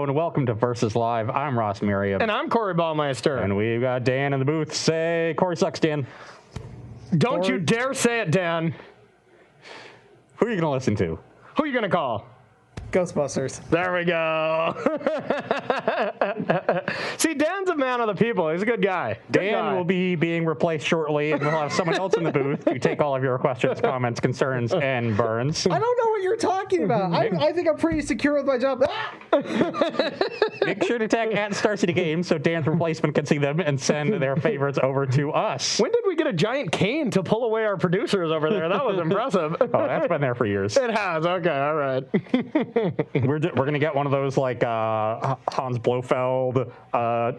and welcome to Versus Live. I'm Ross Miriam. And I'm Corey Baumeister. And we've got Dan in the booth. Say, Corey sucks, Dan. Don't you dare say it, Dan. Who are you going to listen to? Who are you going to call? Ghostbusters. There we go. See, Dan's a man of the people. He's a good guy. Dan will be being replaced shortly, and we'll have someone else in the booth to take all of your questions, comments, concerns, and burns. I don't know what you're talking about. I think I'm pretty secure with my job. Make sure to tag at Star City Games so Dan's replacement can see them and send their favorites over to us. When did we get a giant cane to pull away our producers over there? That was impressive. Oh, that's been there for years. It has. Okay, all right. We're going to get one of those like Hans Blofeld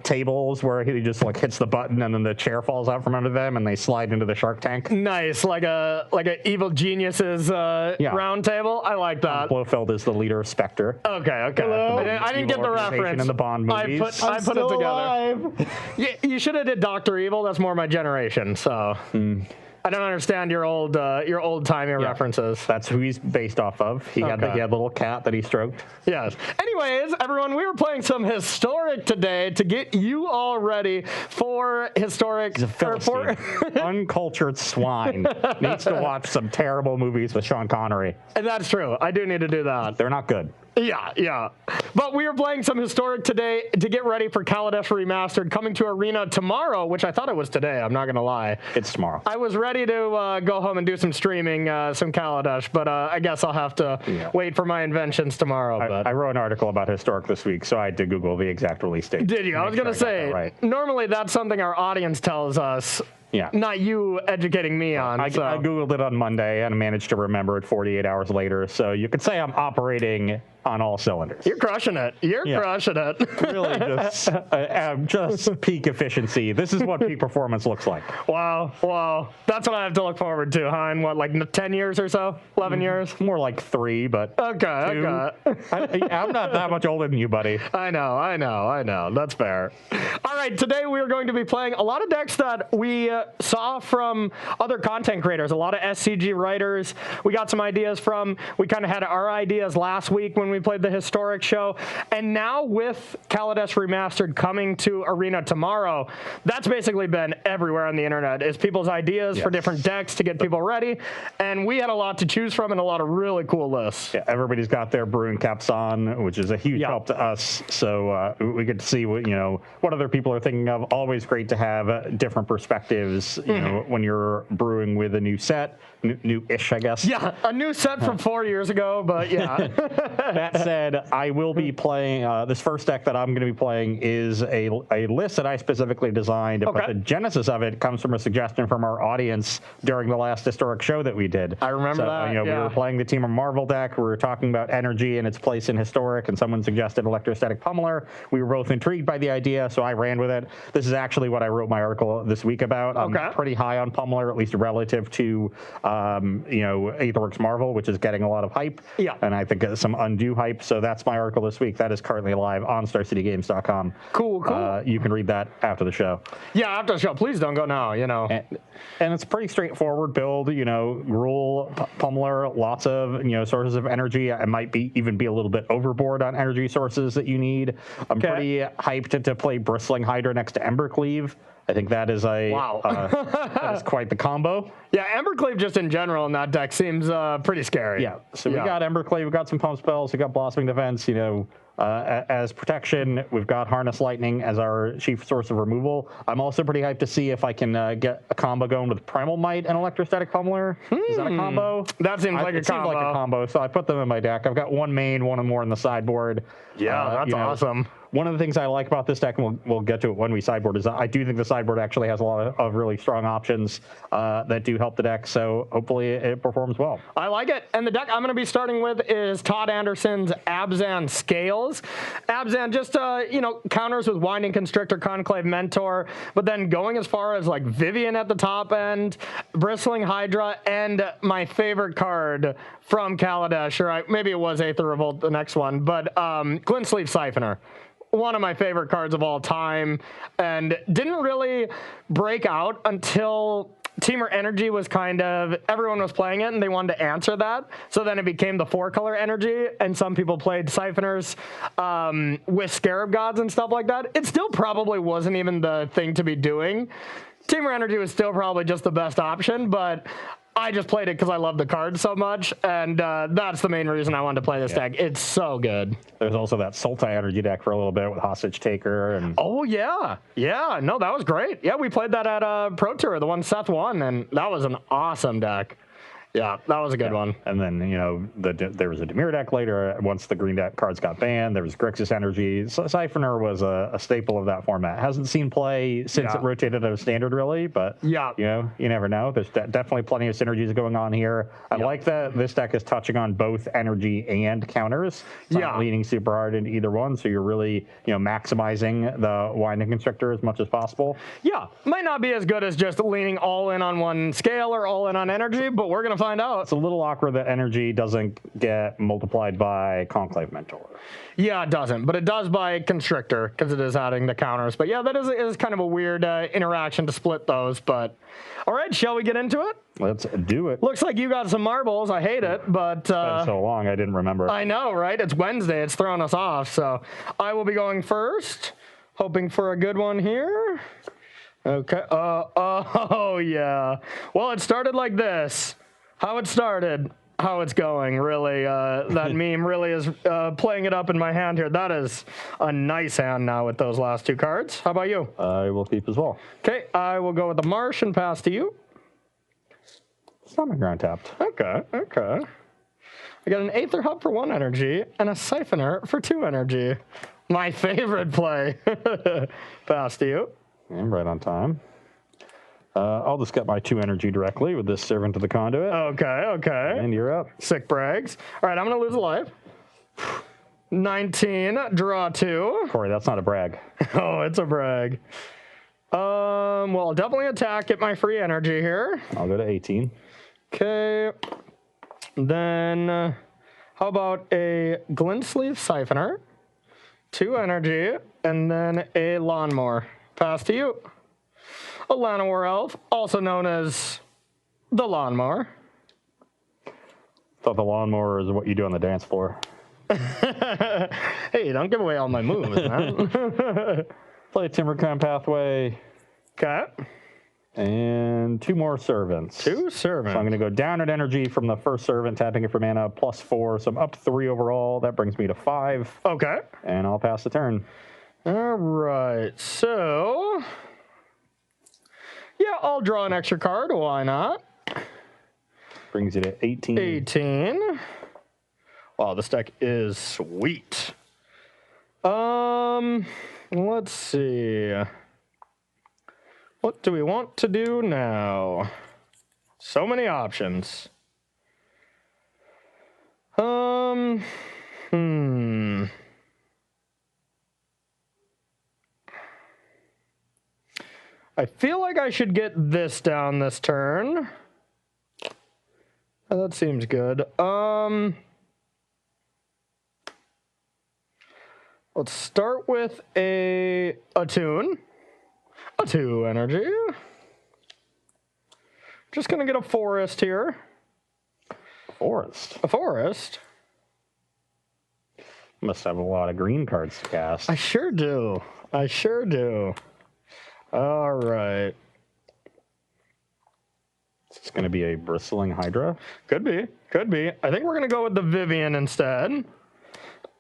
tables where he just like hits the button and then the chair falls out from under them and they slide into the Shark Tank. Nice, like a Evil Geniuses round table. I like that. Hans Blofeld is the leader of Spectre. Okay. I didn't get the reference. In the Bond movies. I put it together. Yeah, you should have did Dr. Evil. That's more my generation. So. I don't understand your old timey references. That's who he's based off of. He had a little cat that he stroked. Yes. Anyways, everyone, we were playing some Historic today to get you all ready for Historic. He's a Philistine. Uncultured swine. Needs to watch some terrible movies with Sean Connery. And that's true. I do need to do that. They're not good. Yeah. But we are playing some Historic today to get ready for Kaladesh Remastered coming to Arena tomorrow, which I thought it was today. I'm not going to lie. It's tomorrow. I was ready to go home and do some streaming, some Kaladesh, but I guess I'll have to wait for my inventions tomorrow. I wrote an article about Historic this week, so I had to Google the exact release date. Did you? I was going to say, normally that's something our audience tells us. Yeah. Not you educating me on. I Googled it on Monday and managed to remember it 48 hours later. So you could say I'm operating on all cylinders. You're crushing it. You're crushing it. Really just peak efficiency. This is what peak performance looks like. Wow. That's what I have to look forward to, huh? In what, like 10 years or so? 11 years? More like 3, but Okay. I'm not that much older than you, buddy. I know. That's fair. All right, today we are going to be playing a lot of decks that we saw from other content creators, a lot of SCG writers. We got some ideas from. We kind of had our ideas last week when we played the Historic show. And now with Kaladesh Remastered coming to Arena tomorrow, that's basically been everywhere on the internet, is people's ideas for different decks to get people ready. And we had a lot to choose from and a lot of really cool lists. Yeah, everybody's got their brewing caps on, which is a huge help to us. So we get to see what other people are thinking of. Always great to have different perspectives. You know, when you're brewing with a new set, new-ish, I guess. Yeah, a new set from 4 years ago, but yeah. That said, I will be playing, this first deck that I'm going to be playing is a list that I specifically designed, but the genesis of it comes from a suggestion from our audience during the last Historic show that we did. I remember that, We were playing the Team of Marvel deck, we were talking about energy and its place in Historic, and someone suggested Electrostatic Pummeler. We were both intrigued by the idea, so I ran with it. This is actually what I wrote my article this week about. I'm pretty high on Pummeler, at least relative to Aetherworks Marvel, which is getting a lot of hype. Yeah. And I think some undue hype. So that's my article this week. That is currently live on StarCityGames.com. Cool. You can read that after the show. Yeah, after the show. Please don't go now, And it's a pretty straightforward build, Gruul, Pummeler, lots of, sources of energy. I might even be a little bit overboard on energy sources that you need. I'm pretty hyped to play Bristling Hydra next to Embercleave. I think that is that is quite the combo. Yeah, Embercleave just in general in that deck seems pretty scary. Yeah, so we got Embercleave, we got some pump spells, we got Blossoming Defense, as protection. We've got Harness Lightning as our chief source of removal. I'm also pretty hyped to see if I can get a combo going with Primal Might and Electrostatic Pummeler. Is that a combo? That seems like a combo. It seems like a combo, so I put them in my deck. I've got one main, one more in the sideboard. Yeah, that's awesome. One of the things I like about this deck, and we'll get to it when we sideboard, is I do think the sideboard actually has a lot of really strong options that do help the deck, so hopefully it performs well. I like it. And the deck I'm going to be starting with is Todd Anderson's Abzan Scales. Abzan just, counters with Winding Constrictor, Conclave Mentor, but then going as far as like Vivian at the top end, Bristling Hydra, and my favorite card from Kaladesh, or maybe it was Aether Revolt, the next one, but Glint-Sleeve Siphoner. One of my favorite cards of all time, and didn't really break out until Teamer Energy was kind of, everyone was playing it and they wanted to answer that. So then it became the 4-color energy, and some people played Siphoners with Scarab Gods and stuff like that. It still probably wasn't even the thing to be doing. Teamer Energy was still probably just the best option, but I just played it because I love the card so much, and that's the main reason I wanted to play this deck. It's so good. There's also that Sultai energy deck for a little bit with Hostage Taker. And oh, yeah. Yeah, no, that was great. Yeah, we played that at Pro Tour, the one Seth won, and that was an awesome deck. Yeah, that was a good one. And then, you know, there was a Dimir deck later. Once the green deck cards got banned, there was Grixis Energy. Siphoner was a staple of that format. Hasn't seen play since it rotated out of Standard, really, but, you know, you never know. There's definitely plenty of synergies going on here. I like that this deck is touching on both energy and counters. It's not leaning super hard into either one, so you're really, you know, maximizing the Winding Constrictor as much as possible. Yeah, might not be as good as just leaning all in on one scale or all in on energy, but we're going to find out. It's a little awkward that energy doesn't get multiplied by Conclave Mentor. Yeah, it doesn't, but it does by Constrictor because it is adding the counters. But yeah, that is kind of a weird interaction to split those. But all right, shall we get into it? Let's do it. Looks like you got some marbles. I hate it, but it's been so long, I didn't remember. I know, right? It's Wednesday. It's throwing us off. So I will be going first, hoping for a good one here. Okay. Oh yeah. Well, it started like this. How it started, how it's going, really. That meme really is playing it up in my hand here. That is a nice hand now with those last two cards. How about you? I will keep as well. Okay, I will go with the Marsh and pass to you. Summon ground tapped. Okay. I got an Aether Hub for 1 energy and a Siphoner for 2 energy. My favorite play. Pass to you. And right on time. I'll just get my 2 energy directly with this Servant of the Conduit. Okay. And you're up. Sick brags. All right, I'm going to lose a life. 19, draw 2. Corey, that's not a brag. Oh, it's a brag. Well, I'll definitely attack, get my free energy here. I'll go to 18. Okay. Then, how about a Glint Sleeve Siphoner, 2 energy, and then a Lawnmower. Pass to you. A Llanowar Elf, also known as the Lawnmower. Thought the Lawnmower is what you do on the dance floor. Hey, don't give away all my moves, man. Play a Timbercrown Pathway. Okay. And 2 more Servants. 2 Servants. So I'm going to go down at energy from the first Servant, tapping it for mana, +4. So I'm up 3 overall. That brings me to 5. Okay. And I'll pass the turn. All right. So, yeah, I'll draw an extra card. Why not? Brings you to 18. 18. Wow, this deck is sweet. Let's see. What do we want to do now? So many options. I feel like I should get this down this turn. That seems good. Let's start with a Attune. A 2 energy. Just gonna get a Forest here. Forest. A Forest. Must have a lot of green cards to cast. I sure do. All right. It's going to be a Bristling Hydra. Could be. I think we're gonna go with the Vivian instead.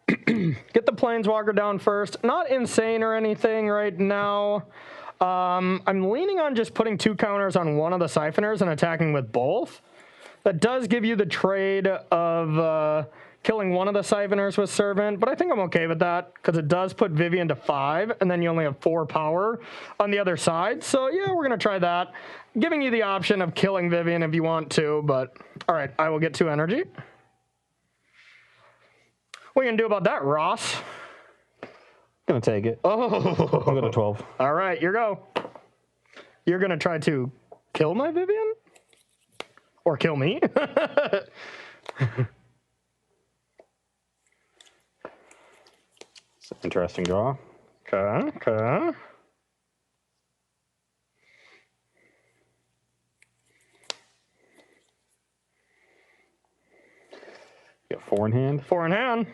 Get the Planeswalker down first. Not insane or anything right now. I'm leaning on just putting 2 counters on one of the Siphoners and attacking with both. That does give you the trade of killing one of the Siphoners with Servant, but I think I'm okay with that because it does put Vivian to 5, and then you only have 4 power on the other side. So yeah, we're going to try that. Giving you the option of killing Vivian if you want to, but all right, I will get 2 energy. What are you going to do about that, Ross? Gonna take it. Oh. I'll go to 12. All right, here go. You're going to try to kill my Vivian? Or kill me? It's an interesting draw. Okay. 4 in hand. 4 in hand.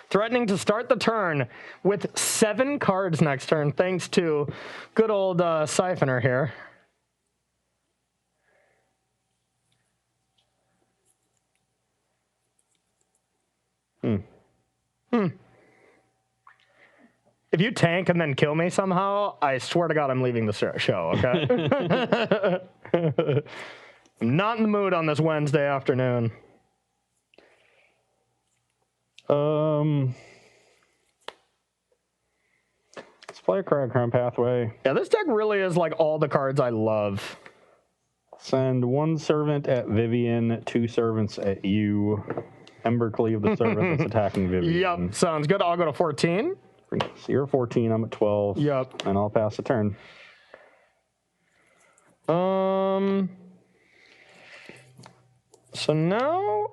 Threatening to start the turn with 7 cards next turn, thanks to good old Siphoner here. If you tank and then kill me somehow, I swear to God I'm leaving the show, okay? I'm not in the mood on this Wednesday afternoon. Let's play a Crown Pathway. Yeah, this deck really is like all the cards I love. Send 1 servant at Vivian, 2 servants at you. Embercleave the servant that's attacking Vivian. Yep, sounds good. I'll go to 14. So you're 14, I'm at 12. Yep. And I'll pass the turn. So now,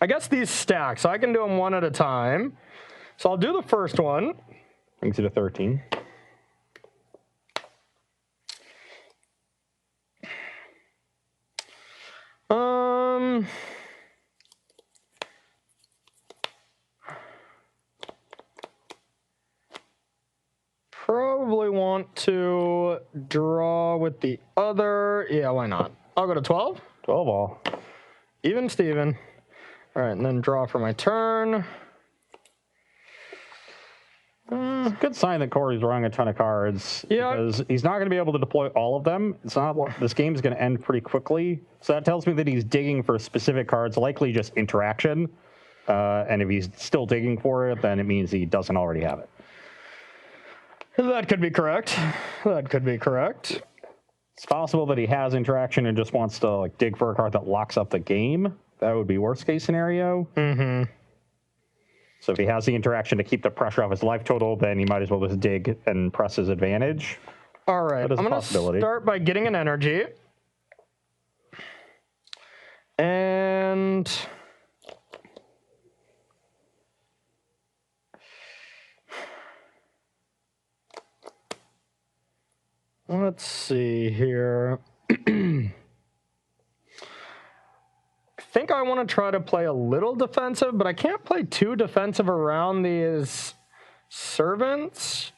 I guess these stack, so I can do them one at a time. So I'll do the first one. Brings you to 13. Probably want to draw with the other. Yeah, why not? I'll go to 12. 12 all. Even Steven. All right, and then draw for my turn. It's a good sign that Corey's drawing a ton of cards. Yeah. Because he's not going to be able to deploy all of them. It's not. This game is going to end pretty quickly. So that tells me that he's digging for specific cards, likely just interaction. And if he's still digging for it, then it means he doesn't already have it. That could be correct. That could be correct. It's possible that he has interaction and just wants to like dig for a card that locks up the game. That would be worst case scenario. Mm-hmm. So if he has the interaction to keep the pressure off his life total, then he might as well just dig and press his advantage. All right, That is I'm a going to possibility. start by getting an energy. And let's see here. I think I want to try to play a little defensive, but I can't play too defensive around these servants.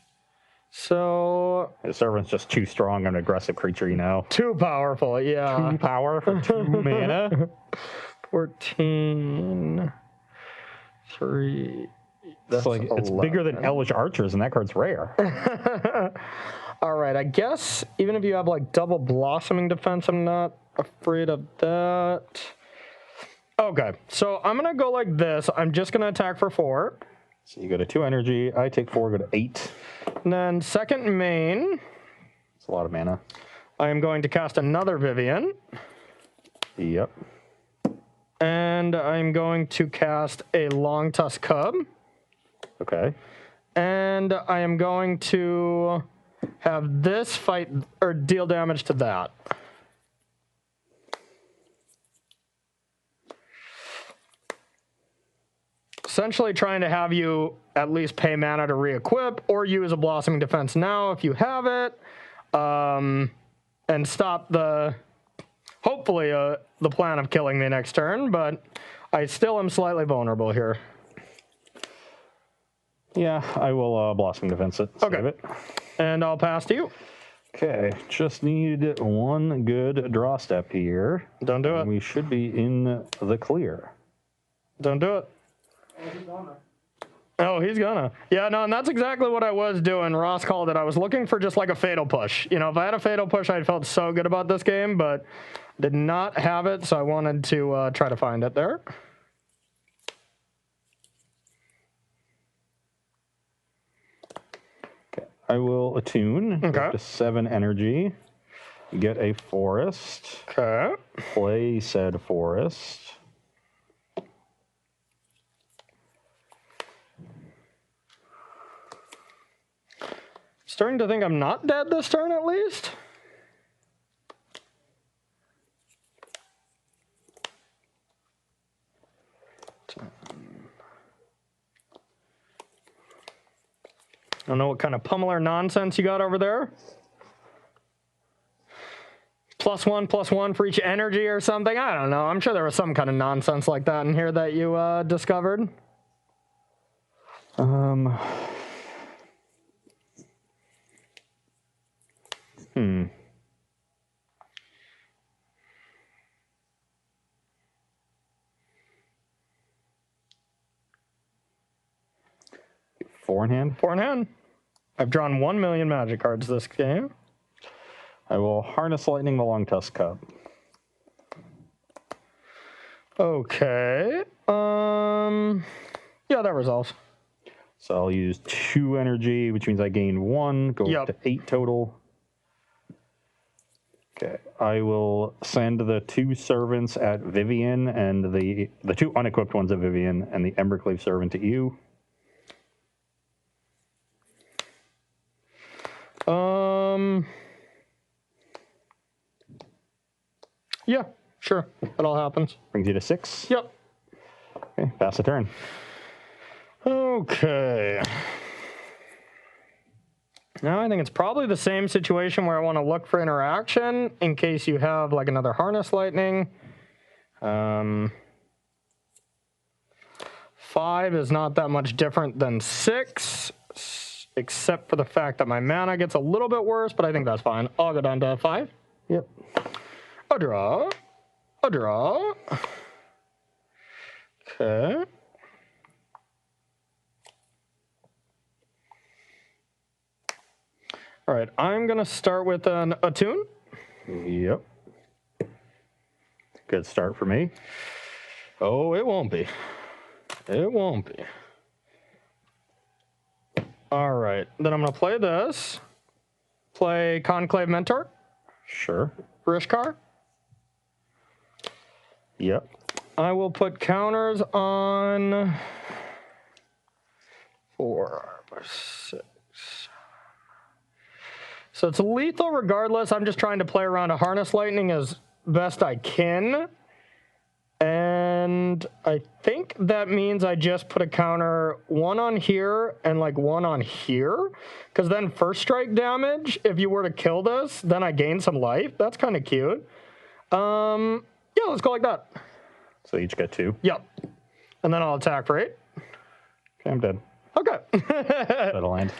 So His servant's just too strong, an aggressive creature, you know. too powerful, yeah. 2 power for 2 mana. 14, 3. That's like it's bigger than 11. Elvish Archers, and that card's rare. All right, I guess even if you have like double blossoming defense, I'm not afraid of that. Okay, so I'm gonna go like this. I'm just gonna attack for 4. So you go to 2 energy. I take 4, go to 8. And then second main, It's a lot of mana. I am going to cast another Vivian. Yep. And I'm going to cast a Long Tusk Cub. Okay. And I am going to have this fight or deal damage to that. Essentially trying to have you at least pay mana to re-equip or use a Blossoming Defense now if you have it. And stop the, hopefully, the plan of killing me next turn, but I still am slightly vulnerable here. Yeah, I will Blossom Defense it. Okay. Save it. And I'll pass to you. Okay, just need 1 good draw step here. Don't do it. And we should be in the clear. Don't do it. Oh, he's gonna. Yeah, no, and that's exactly what I was doing. Ross called it. I was looking for just like a fatal push. You know, if I had a fatal push, I felt so good about this game, but did not have it, so I wanted to try to find it there. Okay, I will attune. Okay. Up to 7 energy. Get a forest. Okay. Play said forest. Starting to think I'm not dead this turn, at least. I don't know what kind of pummeler nonsense you got over there. +1/+1 for each energy or something. I don't know. I'm sure there was some kind of nonsense like that in here that you discovered. Four in hand. 4 in hand. I've drawn 1 million Magic cards this game. I will Harness Lightning the Long Tusk Cup. Okay. Yeah, that resolves. So I'll use 2 energy, which means I gain 1, go up to 8 total. Okay. I will send the 2 servants at Vivian and the 2 unequipped ones at Vivian and the Embercleave servant at you. Yeah, sure. That all happens. Brings you to 6. Yep. Okay, pass the turn. Okay. Now I think it's probably the same situation where I want to look for interaction in case you have like another Harness Lightning. 5 is not that much different than 6, except for the fact that my mana gets a little bit worse, but I think that's fine. I'll go down to 5. Yep. A draw. A draw. Okay. All right, I'm going to start with an Attune. Yep. Good start for me. Oh, it won't be. It won't be. All right, then I'm going to play this. Play Conclave Mentor. Sure. Rishkar. Yep. I will put counters on 4, 6. So it's lethal regardless. I'm just trying to play around a Harness Lightning as best I can. And I think that means I just put a counter 1 on here and like 1 on here. Because then first strike damage, if you were to kill this, then I gain some life. That's kind of cute. Yeah, let's go like that. So each get 2. Yep. And then I'll attack for 8. Okay, I'm dead. Okay. That'll land.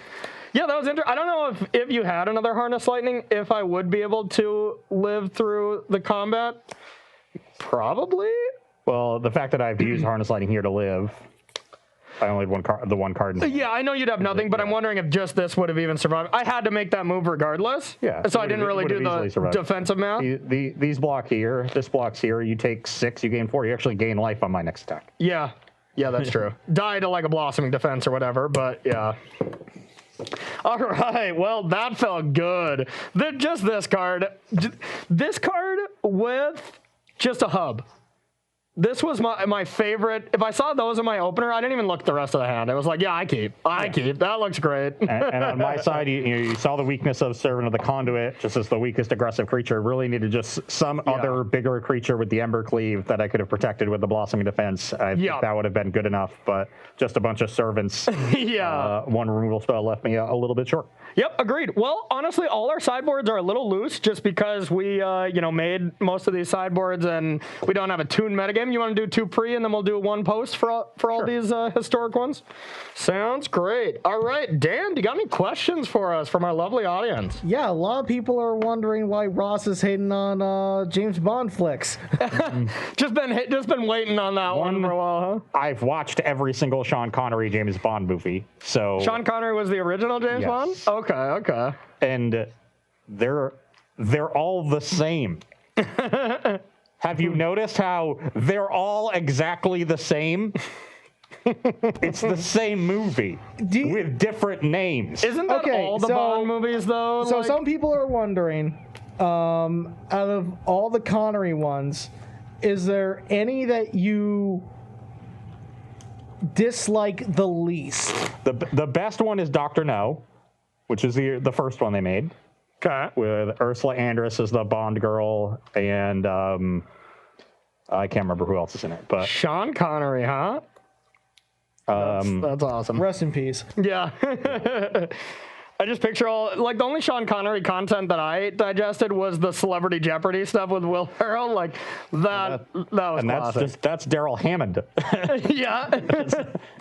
Yeah, that was interesting. I don't know if you had another Harness Lightning, if I would be able to live through the combat. Probably. Well, the fact that I have to use Harness Lightning here to live, I only had the one card. Yeah, I know you'd have nothing, but I'm wondering if just this would have even survived. I had to make that move regardless. Yeah. So I didn't really do the defensive math. These block here, this block's here, you take 6, you gain 4. You actually gain life on my next attack. Yeah. Yeah, that's true. Die to like a Blossoming Defense or whatever, but yeah. All right, well, that felt good. Just this card. This card with just a hub. This was my favorite. If I saw those in my opener, I didn't even look at the rest of the hand. I was like, yeah, I keep. That looks great. And on my side, you saw the weakness of Servant of the Conduit, just as the weakest aggressive creature. Really needed just some other bigger creature with the Embercleave that I could have protected with the Blossoming Defense. I think that would have been good enough, but just a bunch of servants. One removal spell left me a little bit short. Yep, agreed. Well, honestly, all our sideboards are a little loose just because we, made most of these sideboards and we don't have a tune metagame. You want to do 2 pre and then we'll do 1 post for all these historic ones? Sounds great. All right, Dan, do you got any questions for us from our lovely audience? Yeah, a lot of people are wondering why Ross is hating on James Bond flicks. Just been waiting on that one for a while, huh? I've watched every single Sean Connery James Bond movie. So Sean Connery was the original James Bond? Okay. And they're all the same. Have you noticed how they're all exactly the same? It's the same movie with different names. Isn't that all the Bond movies, though? So some people are wondering, out of all the Connery ones, is there any that you dislike the least? The best one is Dr. No, which is the first one they made. Okay. With Ursula Andress as the Bond girl, and I can't remember who else is in it. But Sean Connery, huh? That's awesome. Rest in peace. Yeah. I just picture the only Sean Connery content that I digested was the Celebrity Jeopardy stuff with Will Ferrell. Like that was and classic. that's Daryl Hammond. Yeah.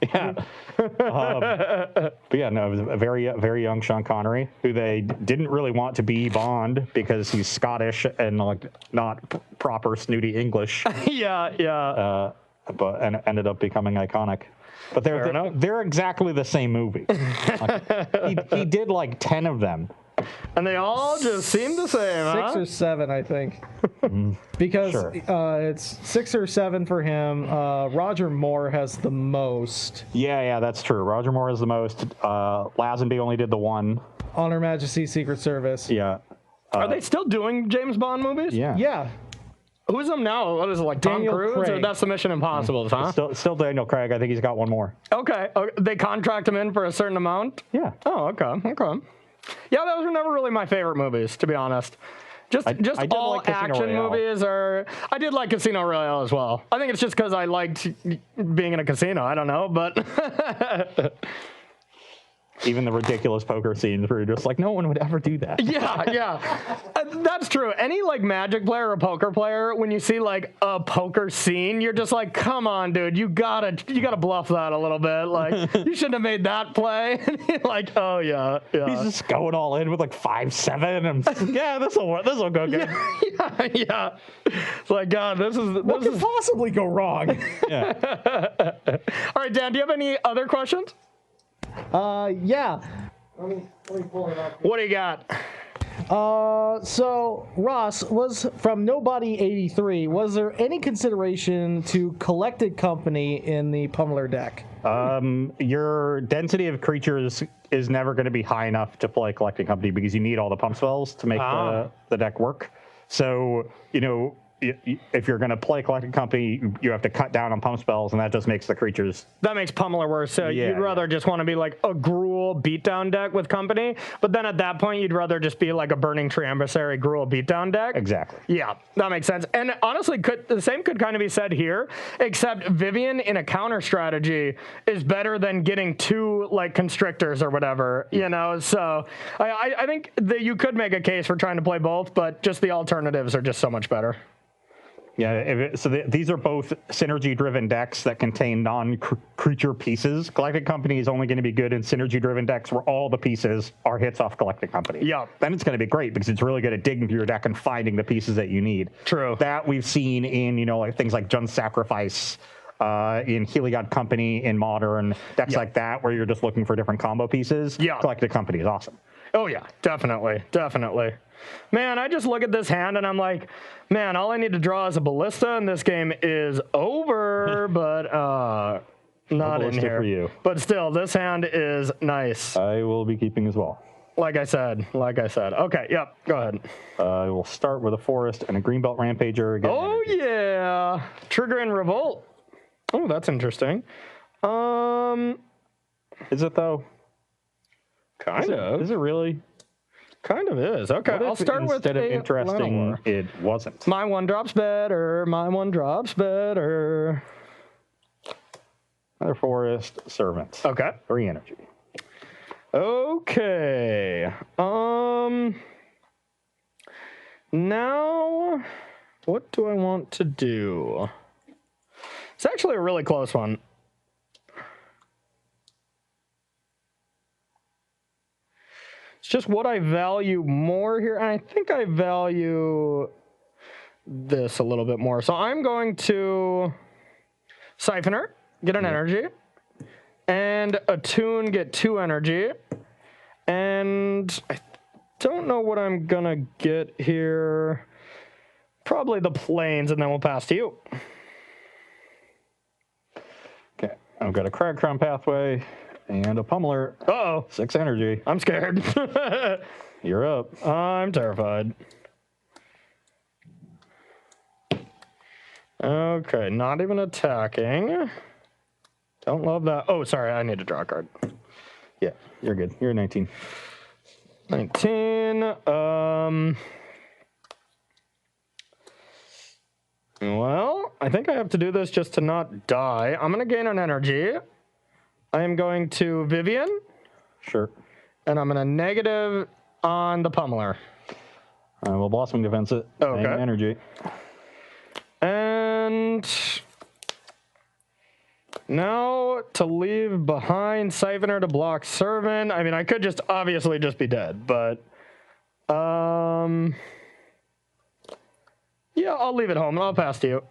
Yeah. But yeah, no, it was a very young Sean Connery who they didn't really want to be Bond because he's Scottish and like not proper snooty English. Yeah. But ended up becoming iconic. But they're exactly the same movie. Like, he did like 10 of them. And they all just seem the same, 6 or 7, I think. Because it's 6 or 7 for him. Roger Moore has the most. Yeah, that's true. Roger Moore has the most. Lazenby only did the 1. On Her Majesty's Secret Service. Yeah. Are they still doing James Bond movies? Yeah. Who's them now? What is it, like Tom Daniel Cruise? Or Craig. that's the Mission Impossible, huh? Still Daniel Craig. I think he's got 1 more. Okay. They contract him in for a certain amount? Yeah. Oh, okay. Yeah, those were never really my favorite movies, to be honest. I all like Casino action Royale. movies are. I did like Casino Royale as well. I think it's just because I liked being in a casino. I don't know, but. Even the ridiculous poker scenes where you're just like, no one would ever do that. Yeah. That's true. Any like Magic player or poker player, when you see like a poker scene, you're just like, come on, dude, you gotta bluff that a little bit. Like, you shouldn't have made that play. Like, oh yeah. He's just going all in with like 5-7. And yeah, this will go good. Yeah. It's like, God, What could possibly go wrong? Yeah. All right, Dan, do you have any other questions? Yeah. Let me pull it up. What do you got? So Ross was from Nobody 83. Was there any consideration to Collected Company in the Pummeler deck? Your density of creatures is never going to be high enough to play Collecting Company because you need all the pump spells to make the deck work. So, if you're going to play Collecting Company, you have to cut down on pump spells, and that just makes the creatures... That makes Pummeler worse. So you'd rather just want to be like a Gruul beatdown deck with Company, but then at that point, you'd rather just be like a Burning Tree Emissary Gruul beatdown deck. Exactly. Yeah, that makes sense. And honestly, the same could kind of be said here, except Vivian in a counter strategy is better than getting 2 like Constrictors or whatever, So I think that you could make a case for trying to play both, but just the alternatives are just so much better. Yeah, these are both synergy-driven decks that contain non-creature pieces. Collected Company is only going to be good in synergy-driven decks where all the pieces are hits off Collected Company. Yeah. Then it's going to be great because it's really good at digging through your deck and finding the pieces that you need. True. That we've seen in, like things like Jund's Sacrifice, in Heliod Company, in Modern, decks like that where you're just looking for different combo pieces. Yeah. Collected Company is awesome. Oh, yeah, definitely. Man, I just look at this hand and I'm like, man, all I need to draw is a Ballista and this game is over, but not in here. For you. But still, this hand is nice. I will be keeping as well. Like I said. Okay, yep, go ahead. We'll start with a Forest and a Greenbelt Rampager. Again, oh, yeah. Trigger and Revolt. Oh, that's interesting. Is it, though? Kind of. Is it really? Kind of is. Okay, I'll start with instead of interesting, it wasn't. My 1 drops better. Another Forest, Servant. Okay. 3 energy. Okay. Now, what do I want to do? It's actually a really close one. It's just what I value more here, and I think I value this a little bit more. So I'm going to Siphoner, get an energy, and Attune, get 2 energy, and I don't know what I'm gonna get here. Probably the Plains, and then we'll pass to you. Okay, I've got a Crag Crown Pathway and a Pummeler. Uh-oh. 6 energy. I'm scared. You're up. I'm terrified. Okay, not even attacking. Don't love that. Oh, sorry, I need to draw a card. Yeah, you're good. You're 19. 19. Well, I think I have to do this just to not die. I'm going to gain an energy. I am going to Vivian. Sure. and I'm going to negative on the pummeler. Well, Blossoming Defense it. Okay. Paying energy. And now to leave behind Siphoner to block Servant. I mean, I could just obviously just be dead, but yeah, I'll leave it home and I'll pass to you.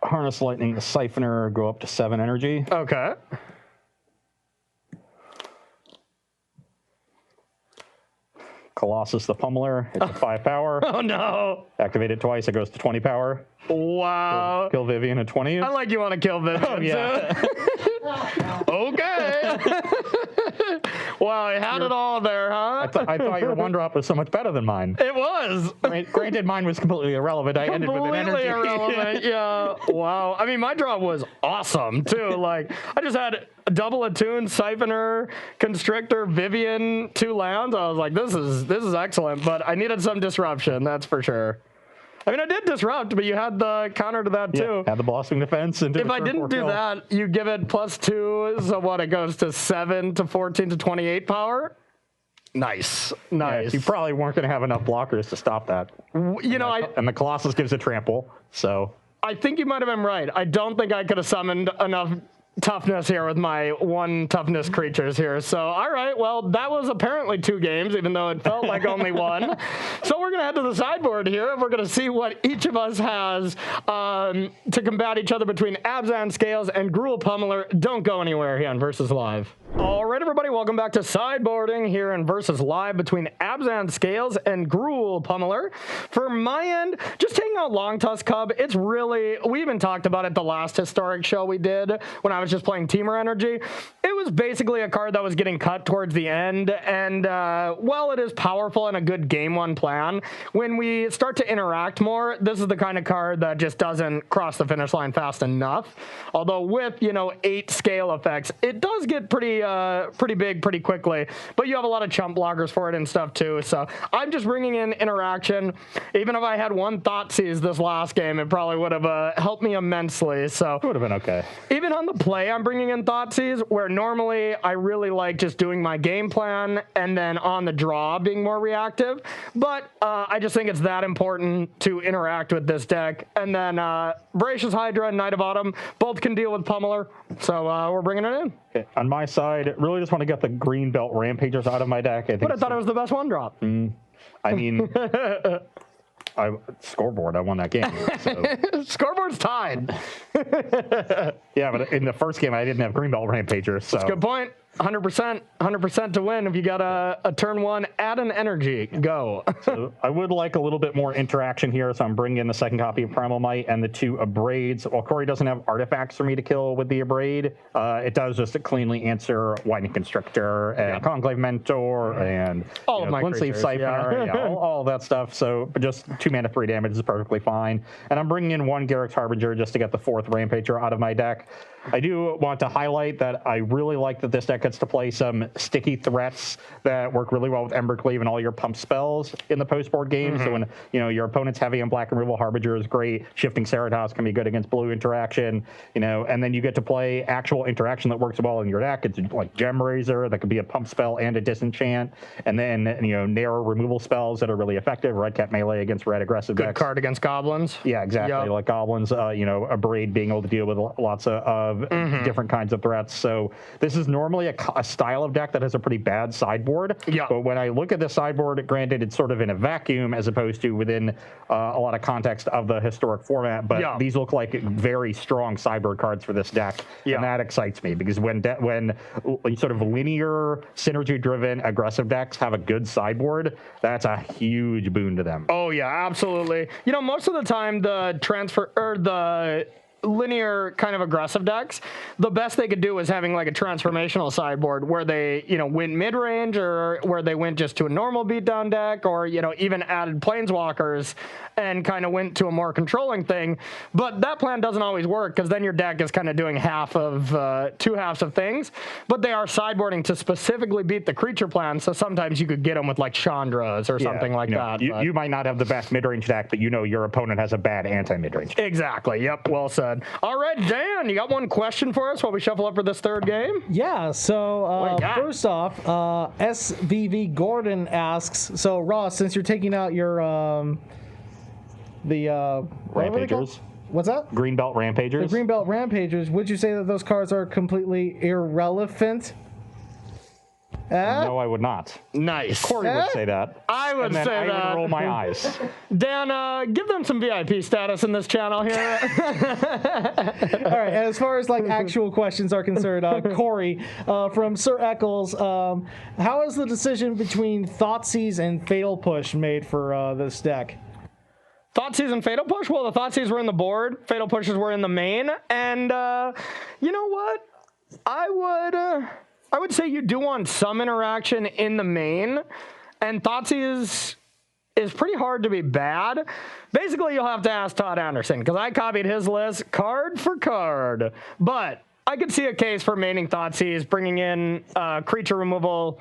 Harness Lightning, the Siphoner, go up to 7 energy. Okay. Colossus the Pummeler, it's a 5 power. Oh no. Activate it twice, it goes to 20 power. Wow. Kill Vivian at 20. I like you want to kill Vivian. Oh, yeah. Okay. Wow, I had it all there, huh? I thought your 1-drop was so much better than mine. It was. I mean, granted, mine was completely irrelevant. I ended with an Completely energy. irrelevant, yeah. Wow. I mean, my draw was awesome, too. Like, I just had a double attuned, Siphoner, Constrictor, Vivian, 2 lands. I was like, this is excellent, but I needed some disruption, that's for sure. I mean, I did disrupt, but you had the counter to that, too. Had the Blossoming Defense. And if I didn't do that, you give it +2, so what, it goes to 7 to 14 to 28 power? Nice. You probably weren't going to have enough blockers to stop that. You know, and the Colossus gives a trample, so... I think you might have been right. I don't think I could have summoned enough toughness here with my 1 toughness creatures here. So, all right, well, that was apparently 2 games, even though it felt like only 1. So we're going to head to the sideboard here, and we're going to see what each of us has to combat each other between Abzan Scales and Gruul Pummeler. Don't go anywhere here on Versus Live. All right, everybody, welcome back to sideboarding here in Versus Live between Abzan Scales and Gruul Pummeler. For my end, just taking out Long Tusk Cub, it's really, we even talked about it the last historic show we did when I was just playing Teamer Energy. It was basically a card that was getting cut towards the end, and while it is powerful and a good game 1 plan, when we start to interact more, this is the kind of card that just doesn't cross the finish line fast enough. Although with, 8 scale effects, it does get pretty big pretty quickly, but you have a lot of chump blockers for it and stuff too, so I'm just bringing in interaction. Even if I had 1 Thoughtseize this last game, it probably would have helped me immensely, so It would have been okay. even on the play, I'm bringing in Thoughtseize, where normally I really like just doing my game plan and then on the draw being more reactive, but I just think it's that important to interact with this deck. And then Voracious Hydra and Knight of Autumn both can deal with Pummeler, so we're bringing it in. Okay. On my side, really just want to get the green belt Rampagers out of my deck. I thought it was the best 1-drop. I mean, scoreboard, I won that game. So. Scoreboard's tied. Yeah, but in the first game, I didn't have green belt Rampagers. So. That's a good point. 100% to win. If you got a turn 1, add an energy, go. So I would like a little bit more interaction here, so I'm bringing in the 2nd copy of Primal Might and the 2 Abrades. While Corey doesn't have artifacts for me to kill with the Abrade, it does just cleanly answer Whitening Constrictor and Conclave Mentor and all of my Glint-Sleeve creatures, Siphoner, all that stuff. So just 2 mana 3 damage is perfectly fine. And I'm bringing in 1 Garruk's Harbinger just to get the 4th Rampager out of my deck. I do want to highlight that I really like that this deck gets to play some sticky threats that work really well with Embercleave and all your pump spells in the post-board game. So when your opponent's heavy on black removal, Harbinger is great. Shifting Ceratops can be good against blue interaction. And then you get to play actual interaction that works well in your deck. It's like Gem Razor that could be a pump spell and a disenchant, and then narrow removal spells that are really effective. Red Cat melee against red aggressive Good decks. card against goblins. Yeah, exactly. Like goblins. A braid being able to deal with lots of different kinds of threats. So this is normally a style of deck that has a pretty bad sideboard. Yeah. But when I look at the sideboard, granted, it's sort of in a vacuum as opposed to within a lot of context of the historic format. But these look like very strong sideboard cards for this deck, and that excites me because when sort of linear, synergy-driven, aggressive decks have a good sideboard, that's a huge boon to them. Oh yeah, absolutely. Most of the time the the linear kind of aggressive decks, the best they could do is having like a transformational sideboard where they, went mid-range or where they went just to a normal beatdown deck or, even added planeswalkers and kind of went to a more controlling thing. But that plan doesn't always work because then your deck is kind of doing two halves of things. But they are sideboarding to specifically beat the creature plan, so sometimes you could get them with like Chandras or something like that. You might not have the best mid-range deck, but you know your opponent has a bad anti-mid-range deck. Exactly. Yep. Well said. All right, Dan, you got one question for us while we shuffle up for this third game? Yeah, so first off, SVV Gordon asks, so Ross, since you're taking out your Rampagers. What's that? Greenbelt Rampagers. The Greenbelt Rampagers, would you say that those cards are completely irrelevant? No, I would not. Nice. Corey would say that. I would say that. I would roll my eyes. Dan, give them some VIP status in this channel here. All right, and as far as like actual questions are concerned, Corey from Sir Eccles, how is the decision between Thoughtseize and Fatal Push made for this deck? Thoughtseize and Fatal Push? Well, the Thoughtseize were in the board. Fatal Pushes were in the main. And you know what? I would say you do want some interaction in the main, and Thoughtseize is pretty hard to be bad. Basically, you'll have to ask Todd Anderson, because I copied his list card for card. But I could see a case for maining Thoughtseize, bringing in creature removal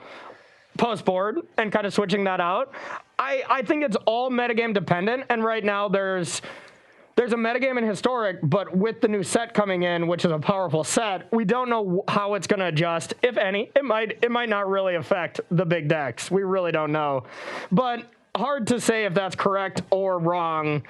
post-board, and kind of switching that out. I think it's all metagame dependent, and right now there's a metagame in Historic, but with the new set coming in, which is a powerful set, we don't know how it's going to adjust, if any. It might not really affect the big decks. We really don't know. But hard to say if that's correct or wrong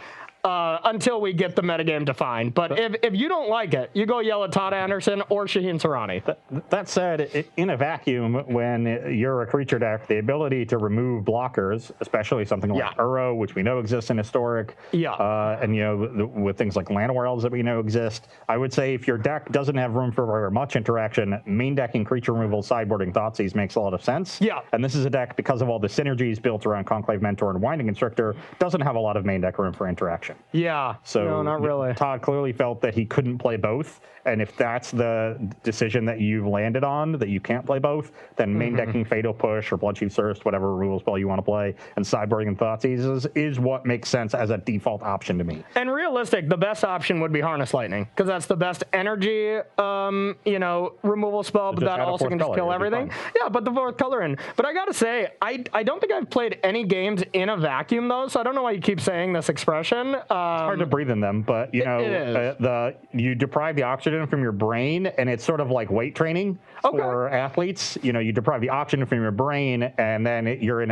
until we get the metagame defined. But if you don't like it, you go yell at Todd Anderson or Shaheen Sarani. That said, in a vacuum, when you're a creature deck, the ability to remove blockers, especially something like Uro, which we know exists in Historic, and with things like Land Worlds that we know exist, I would say if your deck doesn't have room for very much interaction, main decking creature removal, sideboarding Thoughtseize makes a lot of sense. Yeah. And this is a deck, because of all the synergies built around Conclave Mentor and Winding Constrictor, doesn't have a lot of main deck room for interaction. Yeah, so no, not really. Todd clearly felt that he couldn't play both, and if that's the decision that you've landed on, that you can't play both, then main decking Fatal Push or Bloodchief Thirst, whatever removal spell you want to play, and sideboarding and Thoughtseize is what makes sense as a default option to me. And realistic, the best option would be Harness Lightning, because that's the best energy, removal spell, but that also can just kill everything. Yeah, but the fourth color in. But I gotta say, I don't think I've played any games in a vacuum though, so I don't know why you keep saying this expression. It's hard to breathe in them, but you deprive the oxygen from your brain, and it's sort of like weight training for athletes. You deprive the oxygen from your brain, and then you're in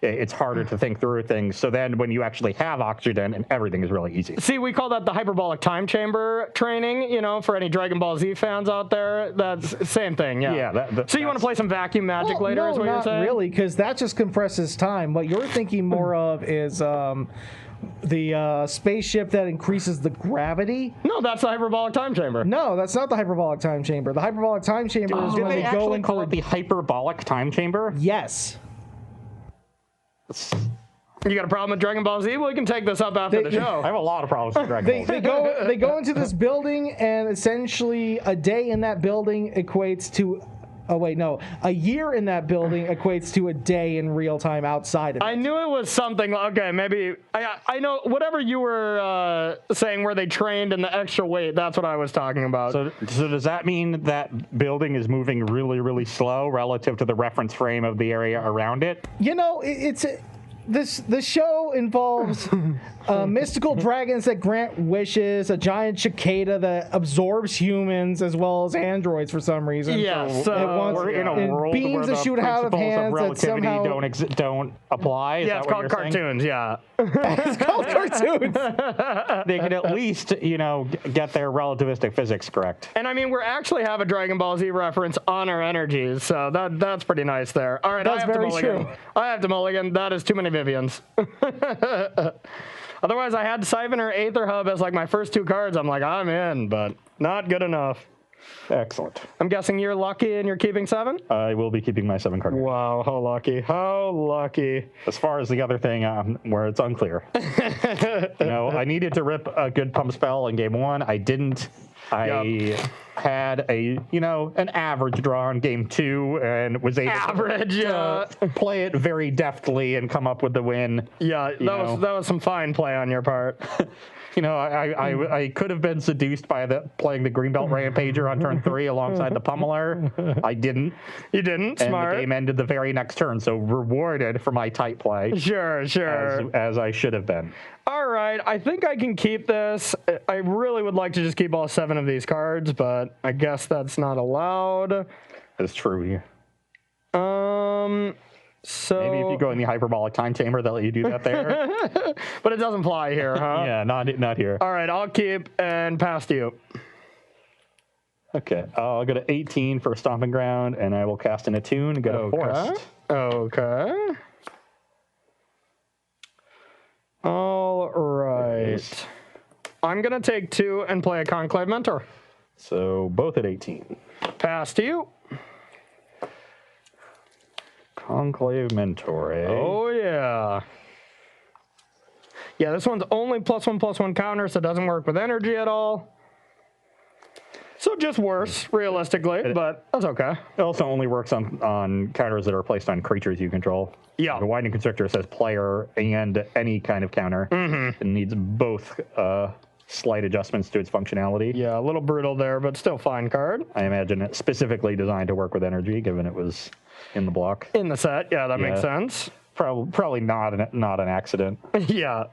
it's harder to think through things. So then when you actually have oxygen, and everything is really easy. See, we call that the hyperbolic time chamber training, for any Dragon Ball Z fans out there. That's the same thing, so you want to play some vacuum magic later, no, is what you're saying? Not really, because that just compresses time. What you're thinking more of is the spaceship that increases the gravity. No, that's the hyperbolic time chamber. No, that's not the hyperbolic time chamber. The hyperbolic time chamber is when they go into call it the hyperbolic time chamber? Yes. You got a problem with Dragon Ball Z? Well, we can take this up after the show. I have a lot of problems with Dragon Ball Z. They go into this building, and essentially a day in that building equates to a year in that building equates to a day in real time outside of it. I knew it was something. Okay, maybe I know whatever you were saying where they trained and the extra weight. That's what I was talking about. So does that mean that building is moving really, really slow relative to the reference frame of the area around it? This show involves mystical dragons that grant wishes, a giant cicada that absorbs humans as well as androids for some reason. Yes, we're in a world beams where that shoot out of hands of relativity that somehow don't apply. It's called cartoons. Yeah, it's called cartoons. They can at least get their relativistic physics correct. And I mean, we actually have a Dragon Ball Z reference on our energies, so that's pretty nice there. All right, that's very true. I have to mulligan. That is too many Vivians. Otherwise, I had Siphon or Aether Hub as like my first two cards. I'm like, I'm in, but not good enough. Excellent. I'm guessing you're lucky and you're keeping 7? I will be keeping my 7 card. Wow, how lucky. How lucky. As far as the other thing, where it's unclear. I needed to rip a good pump spell in game 1. I didn't. I had an average draw in game 2 and was able to play it very deftly and come up with the win. Yeah, that was some fine play on your part. I could have been seduced by playing the Greenbelt Rampager on turn 3 alongside the Pummeler. I didn't. You didn't? And Smart. the game ended the very next turn, so rewarded for my tight play. Sure. As I should have been. All right, I think I can keep this. I really would like to just keep all 7 of these cards, but I guess that's not allowed. That's true. So maybe if you go in the hyperbolic time chamber, they'll let you do that there. But it doesn't fly here, huh? Yeah, not here. All right, I'll keep and pass to you. Okay, I'll go to 18 for a Stomping Ground, and I will cast an Attune and get a Forest. Okay. All right. I'm going to take 2 and play a Conclave Mentor. So both at 18. Pass to you. Conclave Mentor, eh? Oh, yeah. Yeah, this one's only +1/+1 counter, so it doesn't work with energy at all. So just worse, realistically, but that's okay. It also only works on counters that are placed on creatures you control. Yeah. The Winding Constrictor says player and any kind of counter. It needs both slight adjustments to its functionality. Yeah, a little brutal there, but still fine card. I imagine it's specifically designed to work with energy, given it was in the block. In the set, yeah, that makes sense. Probably not an accident. Yeah.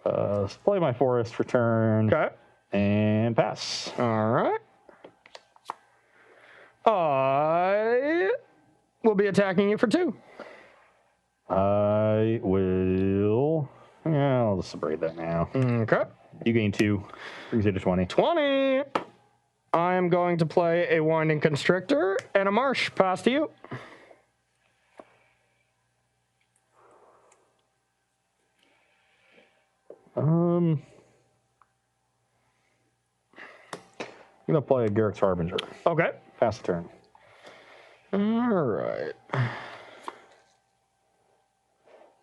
Play my Forest for turn. Okay. And pass. All right. I will be attacking you for 2. I will. Yeah, I'll just abrade that now. Okay. You gain 2. Brings you to 20. 20. I am going to play a Winding Constrictor and a Marsh. Pass to you. I'm going to play a Garrick's Harbinger. Okay. Pass the turn. All right.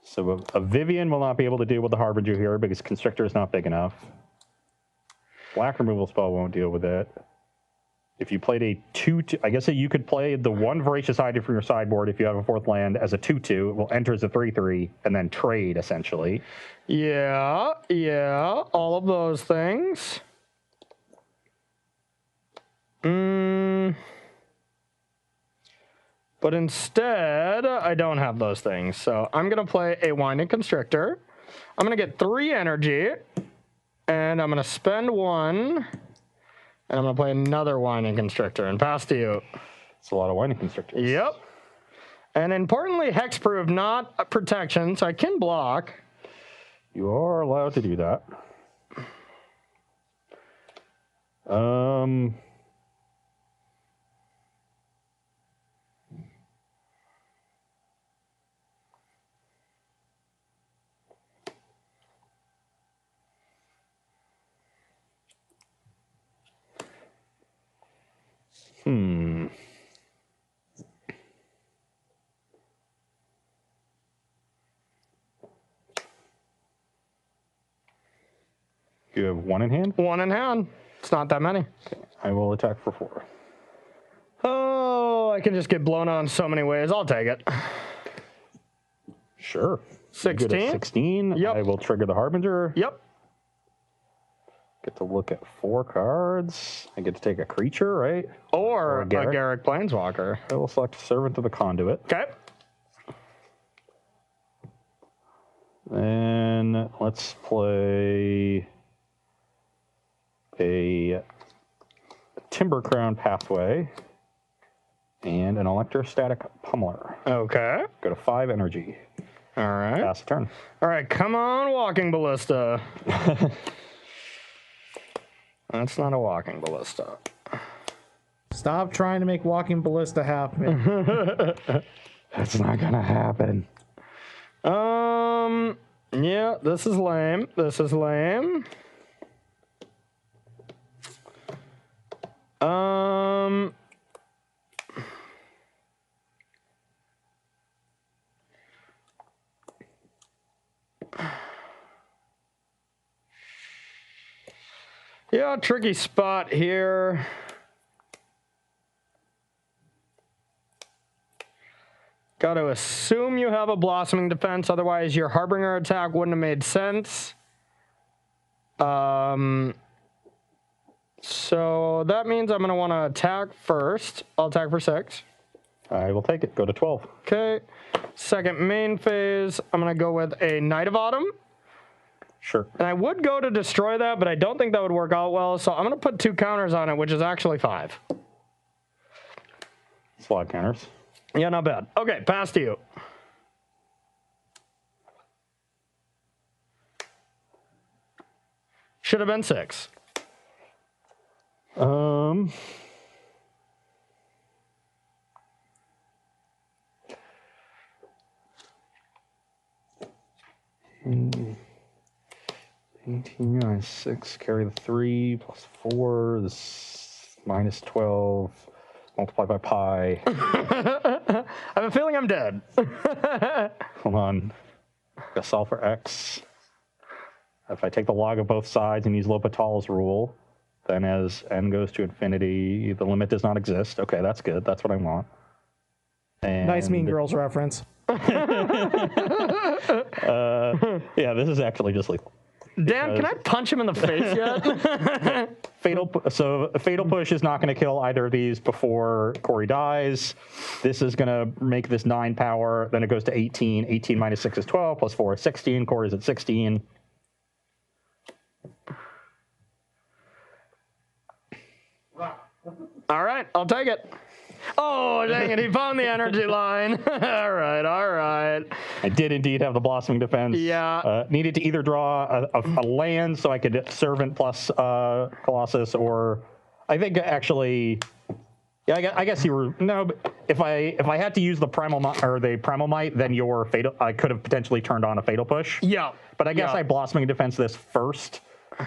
So a Vivian will not be able to deal with the Harbinger here because Constrictor is not big enough. Black removal spell won't deal with it. If you played a 2/2, I guess that you could play the 1 Voracious Hydra from your sideboard if you have a 4th land as a 2/2. It will enter as a 3/3 and then trade, essentially. Yeah, all of those things. But instead, I don't have those things. So I'm going to play a Winding Constrictor. I'm going to get 3 energy, and I'm going to spend 1, and I'm going to play another Winding Constrictor and pass to you. It's a lot of Winding Constrictors. Yep. And importantly, hexproof, not a protection, so I can block. You are allowed to do that. You have 1 in hand? 1 in hand. It's not that many. I will attack for 4. Oh, I can just get blown on so many ways. I'll take it. Sure. 16? Good at 16. Yep. I will trigger the Harbinger. Yep. Get to look at 4 cards. I get to take a creature, right? Or a a Garrick. Garrick Planeswalker. I will select Servant of the Conduit. Okay. Then let's play a Timber Crown Pathway and an Electrostatic Pummeler. Okay. Go to 5 energy. All right. Pass the turn. All right, come on, Walking Ballista. That's not a Walking Ballista. Stop trying to make Walking Ballista happen. That's not gonna happen. Yeah, this is lame. This is lame. Yeah, tricky spot here. Got to assume you have a Blossoming Defense, otherwise your Harbinger attack wouldn't have made sense. So that means I'm going to want to attack first. I'll attack for 6. I will take it. Go to 12. Okay. Second main phase, I'm going to go with a Knight of Autumn. Sure. And I would go to destroy that, but I don't think that would work out well. So I'm going to put 2 counters on it, which is actually 5. Slot counters. Yeah, not bad. Okay, pass to you. Should have been 6. Mm. 18 minus 6, carry the 3, plus 4, this minus 12, multiply by pi. I have a feeling I'm dead. Hold on. Gotta solve for x. If I take the log of both sides and use L'Hopital's rule, then as n goes to infinity, the limit does not exist. Okay, that's good. That's what I want. And Nice Mean Girls reference. yeah, this is actually just like Dan, can I punch him in the face yet? Fatal Push is not going to kill either of these before Corey dies. This is going to make this 9 power. Then it goes to 18. 18 minus 6 is 12, plus 4 is 16. Corey's at 16. All right, I'll take it. Oh, dang it, he found the energy line. All right, all right. I did indeed have the Blossoming Defense. Yeah. Needed to either draw a land so I could Servant plus Colossus, or I think actually, yeah, I guess you were, no, but if I had to use the Primal Might, then your Fatal, I could have potentially turned on a Fatal Push. Yeah. But I guess I Blossoming Defense this first.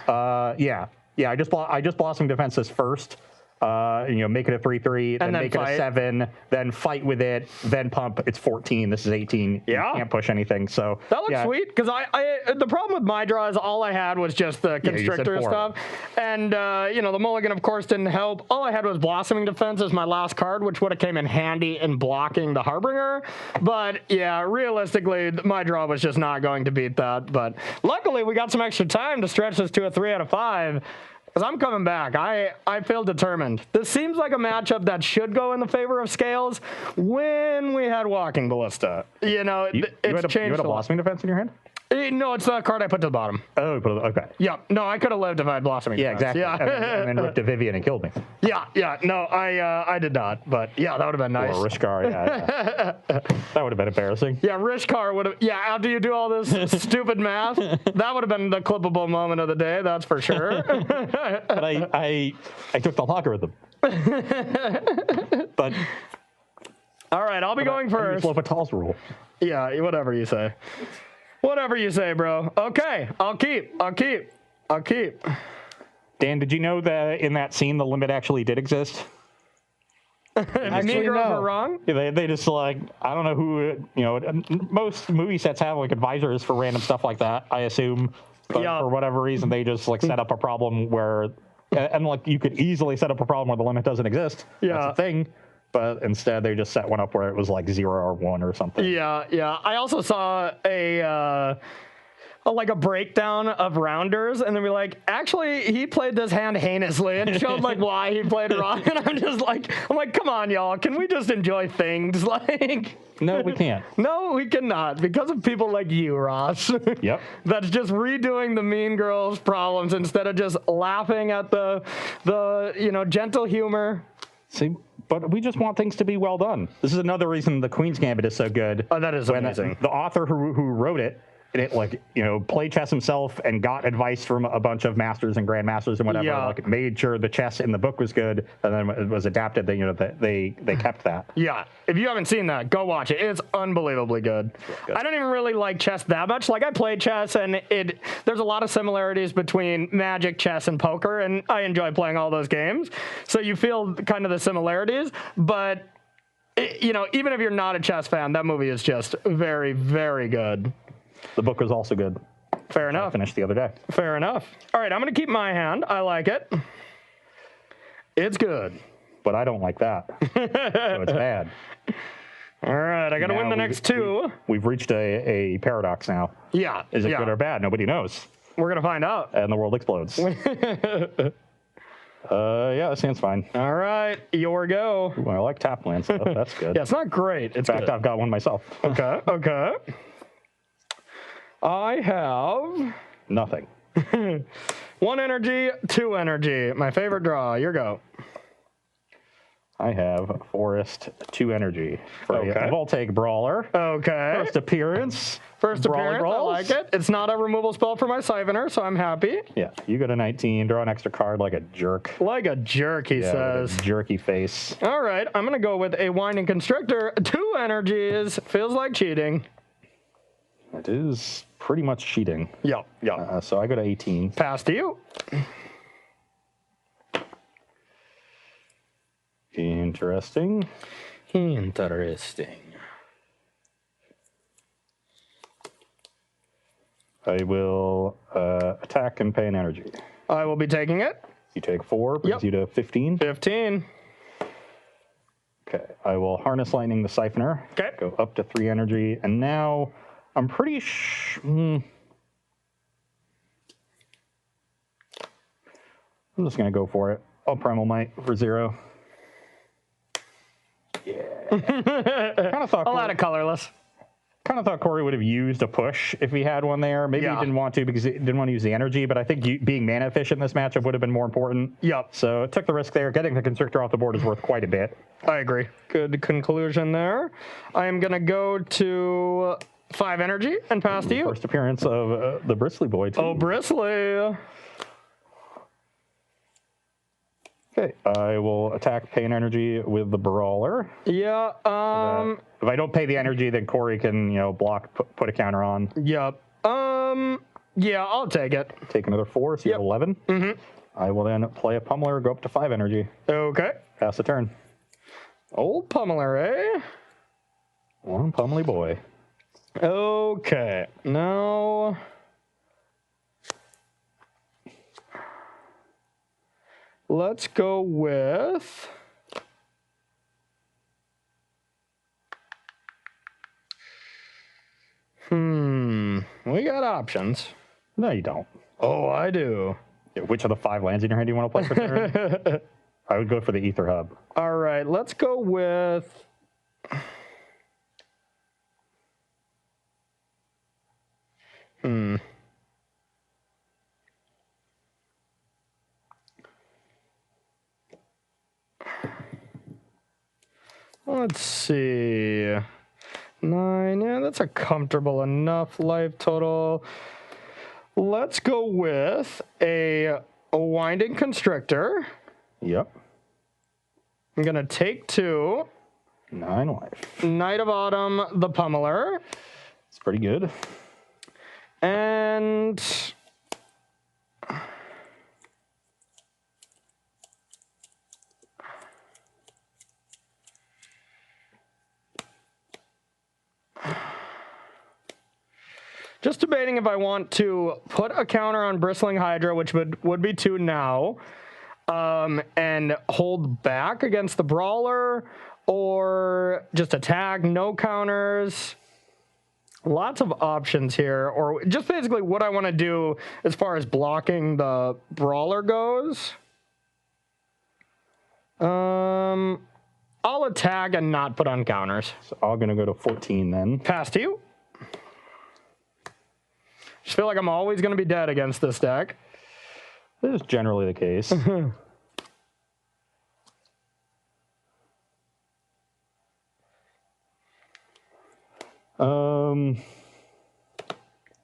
Yeah, I just Blossoming Defense this first. Make it a 3/3, then make fight. it a 7, then fight with it, then pump. It's 14. This is 18. Yeah. You can't push anything. So that looks sweet, because the problem with my draw is all I had was just the Constrictor stuff, and the Mulligan of course didn't help. All I had was Blossoming Defense as my last card, which would have came in handy in blocking the Harbinger. But yeah, realistically, my draw was just not going to beat that. But luckily, we got some extra time to stretch this to a 3 out of 5. Because I'm coming back. I feel determined. This seems like a matchup that should go in the favor of Scales when we had Walking Ballista. It's changed. You had a Blossoming Defense in your hand? No, it's the card I put to the bottom. Oh, okay. Yeah, no, I could have lived if I had Blossoming Defense. Exactly. Yeah. and then ripped a Vivian and killed me. Yeah. No, I did not. But yeah, that would have been nice. Or Rishkar, yeah. That would have been embarrassing. Yeah, Rishkar would have. Yeah, after you do all this stupid math, that would have been the clippable moment of the day. That's for sure. But I took the logarithm. But all right, I'll be going first. L'Hopital's rule. Yeah, whatever you say. Whatever you say, bro. Okay, I'll keep. Dan, did you know that in that scene the limit actually did exist? Actually, Mean Girls no. were wrong? Yeah, they just I don't know who, most movie sets have advisors for random stuff like that, I assume. But for whatever reason, they just set up a problem where, and you could easily set up a problem where the limit doesn't exist. Yeah. That's a thing. But instead, they just set one up where it was 0 or 1 or something. Yeah. I also saw a breakdown of Rounders, and then we're like, actually, he played this hand heinously, and showed why he played it wrong. And I'm like, come on, y'all, can we just enjoy things? No, we can't. No, we cannot, because of people like you, Ross. Yep. That's just redoing the Mean Girls problems instead of just laughing at the gentle humor. See, but we just want things to be well done. This is another reason the Queen's Gambit is so good. Oh, that is amazing. The author who wrote it, played chess himself and got advice from a bunch of masters and grandmasters and whatever. Yeah. Made sure the chess in the book was good, and then it was adapted. They kept that. Yeah, if you haven't seen that, go watch it. It's unbelievably good. I don't even really like chess that much. I play chess, and there's a lot of similarities between Magic, chess, and poker, and I enjoy playing all those games. So you feel kind of the similarities, but even if you're not a chess fan, that movie is just very, very good. The book was also good. Fair I enough. finished the other day. Fair enough. All right, I'm going to keep my hand. I like it. It's good. But I don't like that. So it's bad. All right, I got to win the next two. We've reached a paradox now. Yeah. Is it yeah. good or bad? Nobody knows. We're going to find out. And the world explodes. Yeah, that seems fine. All right, your go. Ooh, I like tap land stuff. That's good. Yeah, it's not great. It's In fact, good. I've got one myself. Okay, okay. I have Nothing. 1 energy, 2 energy. My favorite draw. Your go. I have Forest 2 energy for Okay. a Voltaic Brawler. Okay. First appearance. First Brawler appearance, I Brawls. like it. It's not a removal spell for my Siphoner, so I'm happy. Yeah, you go to 19, draw an extra card like a jerk. Like a jerk, he Yeah, with says. a jerky face. All right, I'm going to go with a Winding Constrictor. 2 energies. Feels like cheating. It is pretty much cheating. Yep, yep. So I go to 18. Pass to you. Interesting. Interesting. I will attack and pay an energy. I will be taking it. You take 4, brings Yep. you to 15. 15. Okay, I will Harness Lightning the Siphoner. Okay. Go up to 3 energy, and now I'm pretty I'm just gonna go for it. I'll Primal Might for 0. Yeah. kind of thought I'll add a colorless. Corey would have used a push if he had one there. Maybe Yeah. he didn't want to because he didn't want to use the energy, but I think being mana efficient in this matchup would have been more important. Yep. So took the risk there. Getting the Constrictor off the board is worth quite a bit. I agree. Good conclusion there. I am going to go to 5 energy and pass to you. First appearance of the Bristly Boy, too. Oh, Bristly. Okay, I will attack, pay an energy with the Brawler. Yeah, If I don't pay the energy, then Corey can, block, put a counter on. yep. Yeah, I'll take it. Take another 4, so you have 11. Mm-hmm. I will then play a Pummeler, go up to 5 energy. Okay. Pass the turn. Old Pummeler, eh? One Pummely boy. Okay. Now... let's go with... we got options. No, you don't. Oh, I do. Which of the 5 lands in your hand do you want to play for turn? I would go for the Ether Hub. All right, let's go with... Let's see. 9, yeah, that's a comfortable enough life total. Let's go with a Winding Constrictor. Yep. I'm going to take 2. 9 life. Knight of Autumn, the Pummeler. It's pretty good. And... just debating if I want to put a counter on Bristling Hydra, which would be 2 now, and hold back against the Brawler, or just attack, no counters. Lots of options here, or just basically what I want to do as far as blocking the Brawler goes. I'll attack and not put on counters. So I'm going to go to 14 then. Pass to you. Just feel like I'm always going to be dead against this deck. This is generally the case.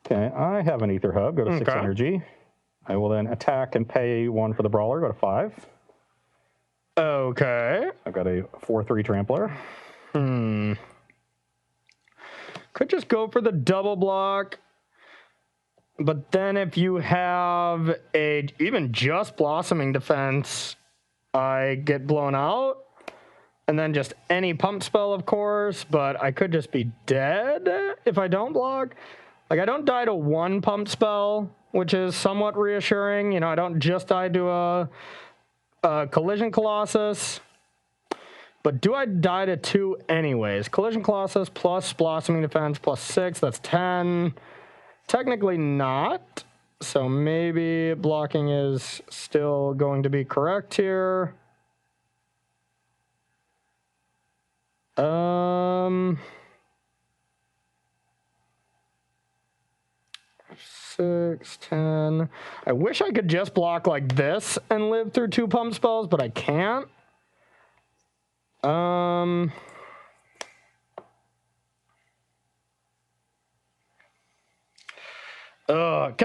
Okay, I have an Ether Hub. Go to 6 Okay. energy. I will then attack and pay 1 for the Brawler. Go to 5. Okay. I've got a 4/3 Trampler. Could just go for the double block. But then if you have a even just Blossoming Defense, I get blown out. And then just any pump spell, of course, but I could just be dead if I don't block. Like, I don't die to one pump spell, which is somewhat reassuring. You know, I don't just die to a Collision Colossus. But do I die to 2 anyways? Collision Colossus plus Blossoming Defense plus 6, that's 10. Technically not. So maybe blocking is still going to be correct here. 6, 10. I wish I could just block like this and live through 2 pump spells, but I can't. Can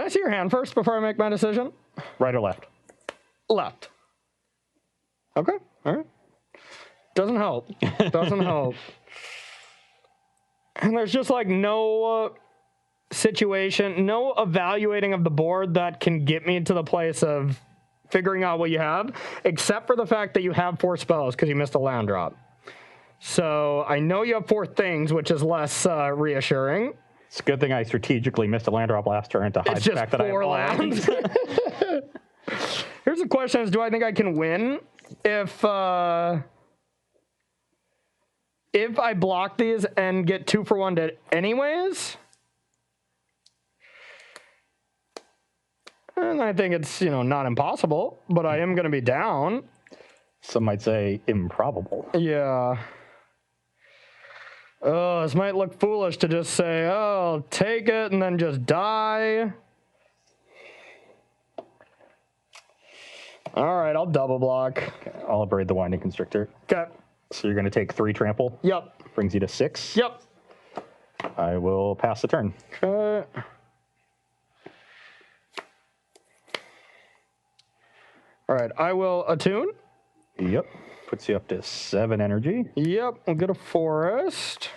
I see your hand first before I make my decision? Right or left? Left. Okay, all right. Doesn't help. Doesn't help. And there's just like no situation, no evaluating of the board that can get me to the place of figuring out what you have, except for the fact that you have 4 spells because you missed a land drop. So I know you have 4 things, which is less reassuring. It's a good thing I strategically missed a land drop last turn to hide the fact that I have 4 lands. Here's the question: is do I think I can win if I block these and get 2 for 1 dead anyways? And I think it's, you know, not impossible, but I am going to be down. Some might say improbable. Yeah. Oh, this might look foolish to just say, oh, take it and then just die. All right, I'll double block. Okay, I'll abrade the Winding Constrictor. Okay. So you're going to take 3 trample. Yep. Brings you to 6. Yep. I will pass the turn. Okay. All right, I will attune. Yep. Puts you up to 7 energy. Yep, I'll get a forest.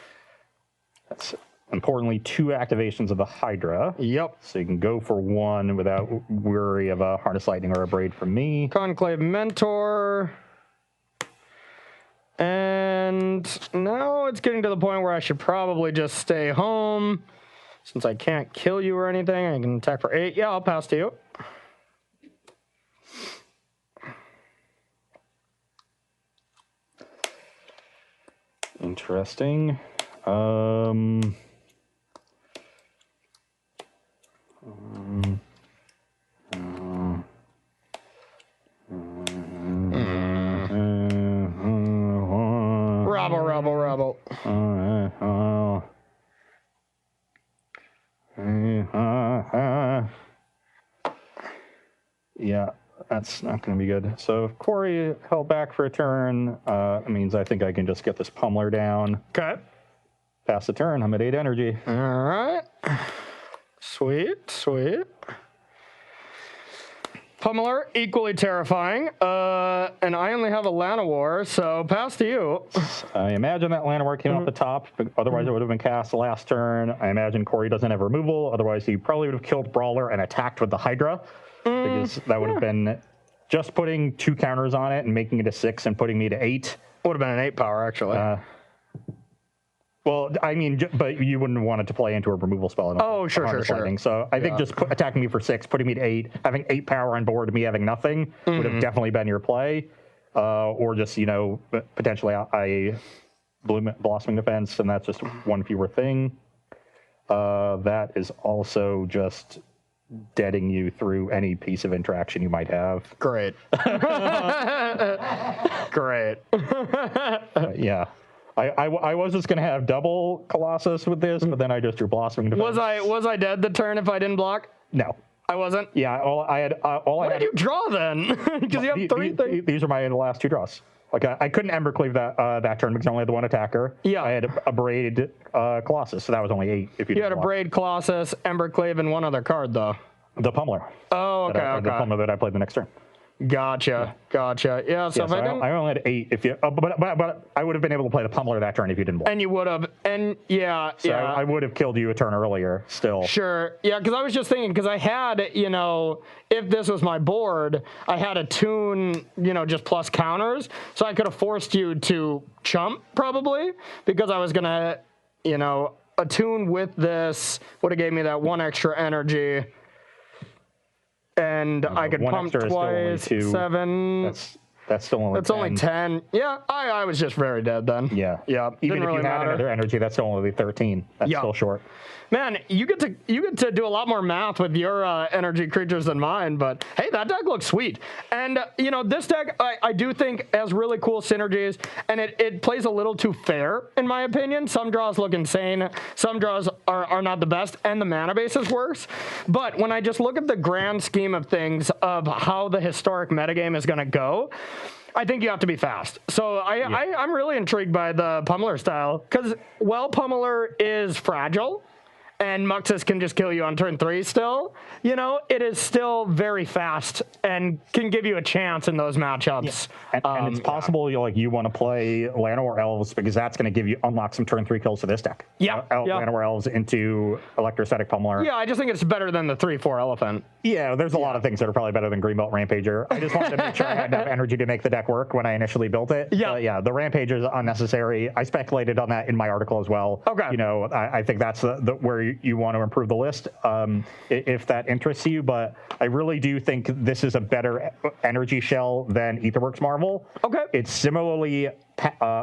That's importantly 2 activations of the Hydra. Yep. So you can go for 1 without worry of a Harness Lightning or a Braid from me. Conclave Mentor. And now it's getting to the point where I should probably just stay home. Since I can't kill you or anything, I can attack for 8. Yeah, I'll pass to you. Interesting. Rabble. Yeah, that's not going to be good. So if Corey held back for a turn, it means I think I can just get this pummeler down. Okay. Pass the turn. I'm at 8 energy. All right. Sweet. Pummeler, equally terrifying. And I only have a Llanowar, so pass to you. I imagine that Llanowar came off the top, but otherwise it would have been cast the last turn. I imagine Corey doesn't have removal, otherwise he probably would have killed Brawler and attacked with the Hydra, because that would have been just putting 2 counters on it and making it a 6 and putting me to 8. Would have been an 8 power, actually. Well, I mean, but you wouldn't want it to play into a removal spell. Oh, sure. So I think just attacking me for 6, putting me to 8, having 8 power on board, me having nothing would have definitely been your play. Or just, you know, potentially I Blossoming Defense, and that's just 1 fewer thing. That is also just deading you through any piece of interaction you might have. Great. Great. Yeah. I was just going to have double Colossus with this, but then I just drew Blossoming Defense. Was I dead the turn if I didn't block? No. I wasn't? Yeah, What did you draw then? Because you have 3 things. These are my last 2 draws. Like I couldn't Embercleave that turn because I only had the 1 attacker. Yeah. I had a Braid Colossus, so that was only 8. If you had a Braid Colossus, Embercleave, and 1 other card though. The Pummeler. Oh, okay. The Pummeler that I played the next turn. Gotcha. Yeah. So if I didn't, I only had 8. If you, but I would have been able to play the Pummeler that turn if you didn't block. And you would have, and yeah. I would have killed you a turn earlier. Still. Sure. Yeah, because I was just thinking, because I had, you know, if this was my board, I had a tune, you know, just plus counters, so I could have forced you to chump probably, because I was gonna, you know, attune with this would have gave me that 1 extra energy. And I could one pump extra is still only twice, 2. 7. That's still only That's 10. only 10. Yeah, I was just very dead then. Yeah. Yeah. Even didn't if really you had matter. another energy, that's still only 13. That's Yeah. still short. Man, you get to do a lot more math with your energy creatures than mine, but hey, that deck looks sweet. And you know, this deck I do think has really cool synergies, and it plays a little too fair in my opinion. Some draws look insane, some draws are not the best, and the mana base is worse. But when I just look at the grand scheme of things of how the historic metagame is going to go, I think you have to be fast. So I'm really intrigued by the Pummeler style, because while Pummeler is fragile, and Muxus can just kill you on turn 3 still, you know, it is still very fast and can give you a chance in those matchups. And it's possible you want to play Llanowar Elves because that's going to give you unlock some turn 3 kills to this deck. Yeah. Llanowar Elves into Electrostatic Pummeler. Yeah, I just think it's better than the 3/4 Elephant. Yeah, there's a lot of things that are probably better than Greenbelt Rampager. I just wanted to make sure I had enough energy to make the deck work when I initially built it. Yeah. But yeah, the Rampager is unnecessary. I speculated on that in my article as well. Okay. You know, I think that's where you want to improve the list if that interests you. But I really do think this is a better energy shell than Aetherworks Marvel. Okay. It's similarly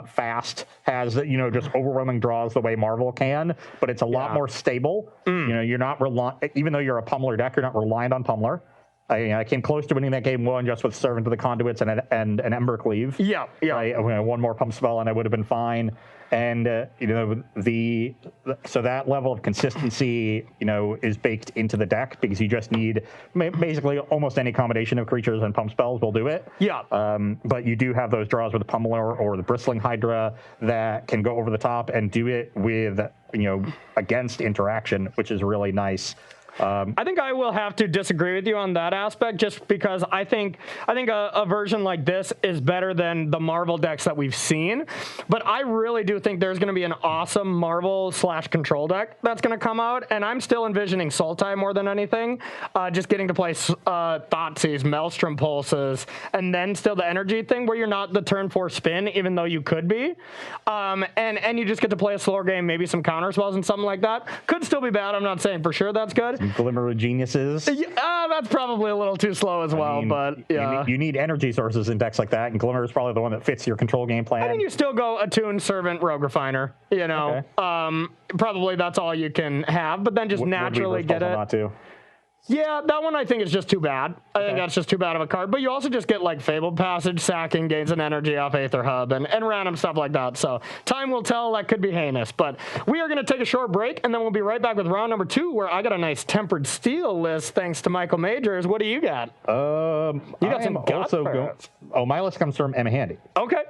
fast, has just overwhelming draws the way Marvel can, but it's a lot more stable. You know, you're not even though you're a Pummeler deck, you're not reliant on Pummeler. I came close to winning that game 1 just with Servant of the Conduits and an Embercleave. Yeah. One more pump spell and I would have been fine. And so that level of consistency, is baked into the deck because you just need basically almost any combination of creatures and pump spells will do it. Yeah. But you do have those draws with the Pummeler or the Bristling Hydra that can go over the top and do it with against interaction, which is really nice. I think I will have to disagree with you on that aspect, just because I think a version like this is better than the Marvel decks that we've seen. But I really do think there's going to be an awesome Marvel/control deck that's going to come out, and I'm still envisioning Sultai more than anything. Just getting to play Thoughtseize, Maelstrom Pulses, and then still the energy thing where you're not the turn 4 spin, even though you could be, and you just get to play a slower game, maybe some counter spells and something like that. Could still be bad. I'm not saying for sure that's good. Glimmer of Geniuses. That's probably a little too slow as well, but yeah. You need energy sources in decks like that, and Glimmer is probably the one that fits your control game plan. I mean, you still go Attune, Servant, Rogue Refiner, Okay. Probably that's all you can have, but then just naturally get it. Not to. Yeah, that one I think is just too bad. I think that's just too bad of a card. But you also just get like Fabled Passage, sacking, gains an energy off Aether Hub, and random stuff like that. So time will tell. That could be heinous. But we are going to take a short break, and then we'll be right back with round number 2, where I got a nice Tempered Steel list thanks to Michael Majors. What do you got? You got some my list comes from Emma Handy. Okay,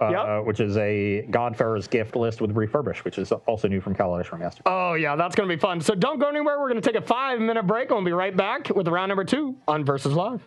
which is a Godfarer's Gift list with Refurbish, which is also new from Kaladesh Remastered. Oh, yeah, that's going to be fun. So don't go anywhere. We're going to take a 5-minute break, and we'll be right back with round number 2 on Versus Live.